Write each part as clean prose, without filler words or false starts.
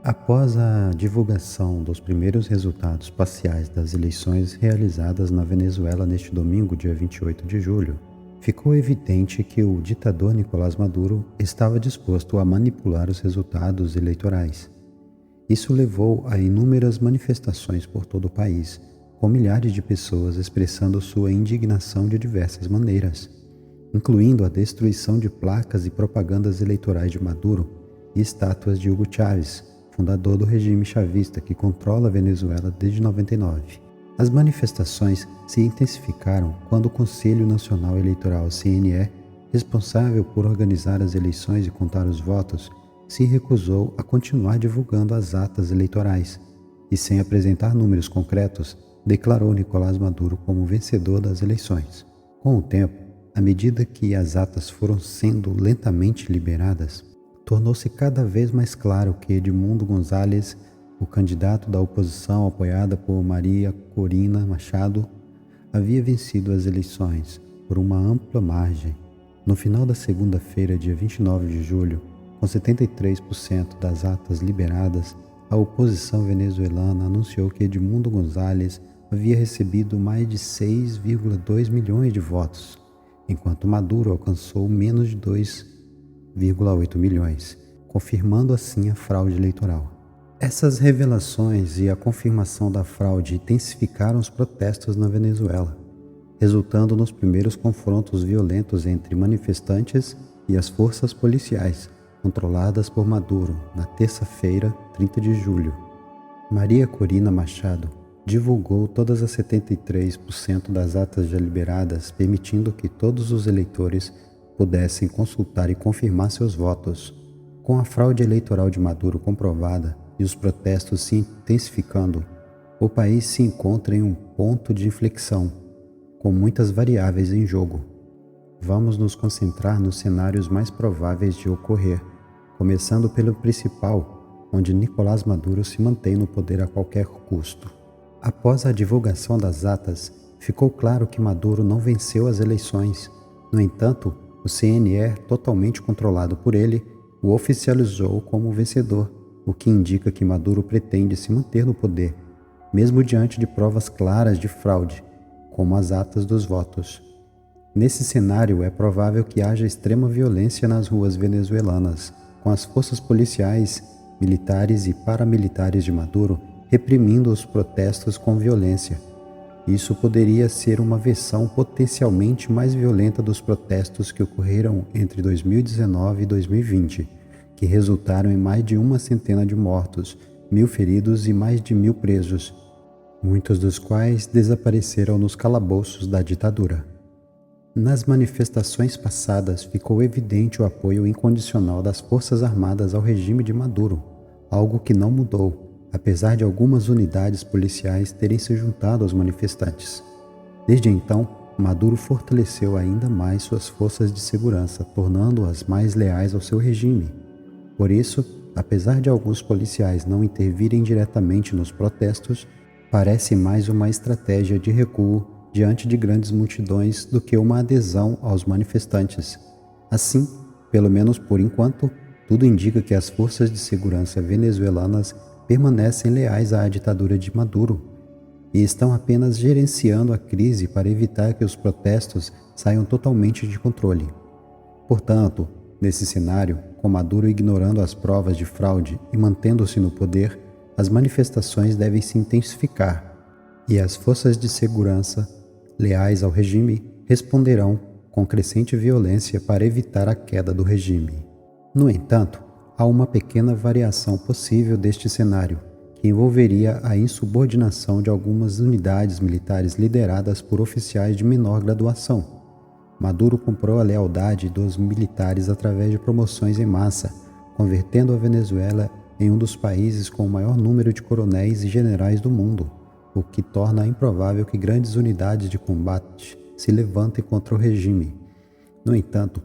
Após a divulgação dos primeiros resultados parciais das eleições realizadas na Venezuela neste domingo, dia 28 de julho, ficou evidente que o ditador Nicolás Maduro estava disposto a manipular os resultados eleitorais. Isso levou a inúmeras manifestações por todo o país, com milhares de pessoas expressando sua indignação de diversas maneiras, incluindo a destruição de placas e propagandas eleitorais de Maduro e estátuas de Hugo Chávez, fundador do regime chavista que controla a Venezuela desde 99. As manifestações se intensificaram quando o Conselho Nacional Eleitoral CNE, responsável por organizar as eleições e contar os votos, se recusou a continuar divulgando as atas eleitorais e, sem apresentar números concretos, declarou Nicolás Maduro como vencedor das eleições. Com o tempo, à medida que as atas foram sendo lentamente liberadas, tornou-se cada vez mais claro que Edmundo González, o candidato da oposição apoiada por Maria Corina Machado, havia vencido as eleições por uma ampla margem. No final da segunda-feira, dia 29 de julho, com 73% das atas liberadas, a oposição venezuelana anunciou que Edmundo González havia recebido mais de 6,2 milhões de votos, enquanto Maduro alcançou menos de 2,8 milhões, confirmando assim a fraude eleitoral. Essas revelações e a confirmação da fraude intensificaram os protestos na Venezuela, resultando nos primeiros confrontos violentos entre manifestantes e as forças policiais, controladas por Maduro, na terça-feira, 30 de julho. Maria Corina Machado divulgou todas as 73% das atas já liberadas, permitindo que todos os eleitores pudessem consultar e confirmar seus votos. Com a fraude eleitoral de Maduro comprovada e os protestos se intensificando, o país se encontra em um ponto de inflexão, com muitas variáveis em jogo. Vamos nos concentrar nos cenários mais prováveis de ocorrer, começando pelo principal, onde Nicolás Maduro se mantém no poder a qualquer custo. Após a divulgação das atas, ficou claro que Maduro não venceu as eleições. No entanto, o CNE, totalmente controlado por ele, o oficializou como vencedor, o que indica que Maduro pretende se manter no poder, mesmo diante de provas claras de fraude, como as atas dos votos. Nesse cenário, é provável que haja extrema violência nas ruas venezuelanas, com as forças policiais, militares e paramilitares de Maduro reprimindo os protestos com violência. Isso poderia ser uma versão potencialmente mais violenta dos protestos que ocorreram entre 2019 e 2020, que resultaram em mais de 100 de mortos, 1.000 feridos e mais de 1.000 presos, muitos dos quais desapareceram nos calabouços da ditadura. Nas manifestações passadas ficou evidente o apoio incondicional das Forças Armadas ao regime de Maduro, algo que não mudou, apesar de algumas unidades policiais terem se juntado aos manifestantes. Desde então, Maduro fortaleceu ainda mais suas forças de segurança, tornando-as mais leais ao seu regime. Por isso, apesar de alguns policiais não intervirem diretamente nos protestos, parece mais uma estratégia de recuo diante de grandes multidões do que uma adesão aos manifestantes. Assim, pelo menos por enquanto, tudo indica que as forças de segurança venezuelanas permanecem leais à ditadura de Maduro e estão apenas gerenciando a crise para evitar que os protestos saiam totalmente de controle. Portanto, nesse cenário, com Maduro ignorando as provas de fraude e mantendo-se no poder, as manifestações devem se intensificar e as forças de segurança, leais ao regime, responderão com crescente violência para evitar a queda do regime. No entanto, há uma pequena variação possível deste cenário, que envolveria a insubordinação de algumas unidades militares lideradas por oficiais de menor graduação. Maduro comprou a lealdade dos militares através de promoções em massa, convertendo a Venezuela em um dos países com o maior número de coronéis e generais do mundo, o que torna improvável que grandes unidades de combate se levantem contra o regime. No entanto,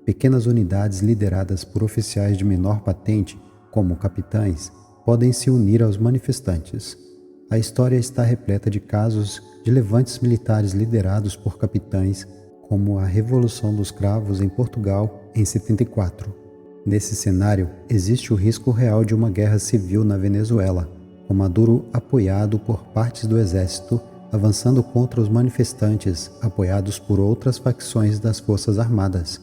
pequenas unidades lideradas por oficiais de menor patente, como capitães, podem se unir aos manifestantes. A história está repleta de casos de levantes militares liderados por capitães, como a Revolução dos Cravos em Portugal em 74. Nesse cenário, existe o risco real de uma guerra civil na Venezuela, com Maduro apoiado por partes do exército, avançando contra os manifestantes, apoiados por outras facções das Forças Armadas.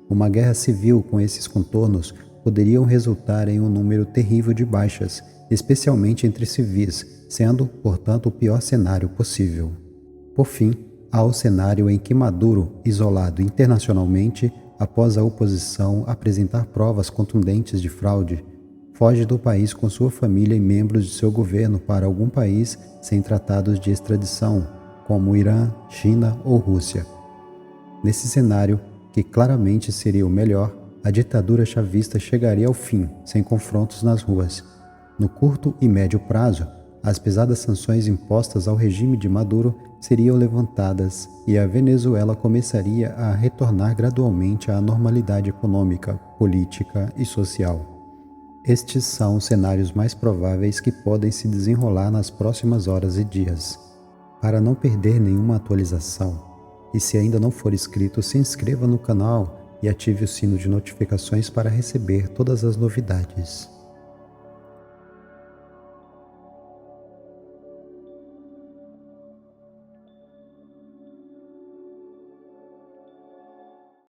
Uma guerra civil com esses contornos poderiam resultar em um número terrível de baixas, especialmente entre civis, sendo, portanto, o pior cenário possível. Por fim, há o cenário em que Maduro, isolado internacionalmente, após a oposição apresentar provas contundentes de fraude, foge do país com sua família e membros de seu governo para algum país sem tratados de extradição, como Irã, China ou Rússia. Nesse cenário, que claramente seria o melhor, a ditadura chavista chegaria ao fim, sem confrontos nas ruas. No curto e médio prazo, as pesadas sanções impostas ao regime de Maduro seriam levantadas e a Venezuela começaria a retornar gradualmente à normalidade econômica, política e social. Estes são os cenários mais prováveis que podem se desenrolar nas próximas horas e dias. Para não perder nenhuma atualização, e se ainda não for inscrito, se inscreva no canal e ative o sino de notificações para receber todas as novidades.